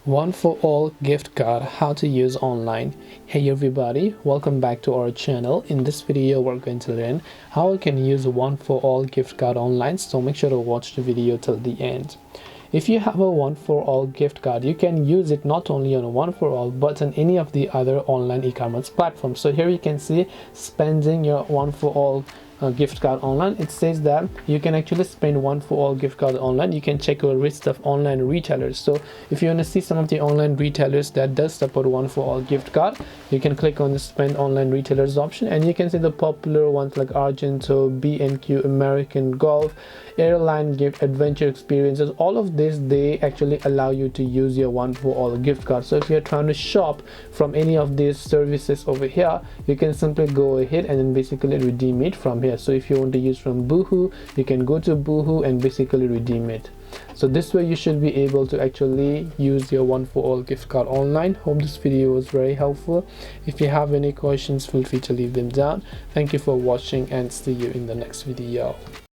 One4All gift card, how to use online. Hey everybody, welcome back to our channel. In this video we're going to learn how we can use One4All gift card online, so make sure to watch the video till the end. If you have a One4All gift card, you can use it not only on One4All but on any of the other online e-commerce platforms. So here you can see spending your One4All gift card online. It says that you can actually spend One4All gift card online. You can check a list of online retailers. So if you want to see some of the online retailers that does support One4All gift card, you can click on the spend online retailers option and you can see the popular ones like Argento, B&Q, American Golf, airline gift, adventure experiences. All of this, they actually allow you to use your One4All gift card. So if you're trying to shop from any of these services over here, you can simply go ahead and then basically redeem it from here. So if you want to use from Boohoo, you can go to Boohoo and basically redeem it. So this way you should be able to actually use your One4All gift card online. Hope this video was very helpful. If you have any questions, feel free to leave them down. Thank you for watching and see you in the next video.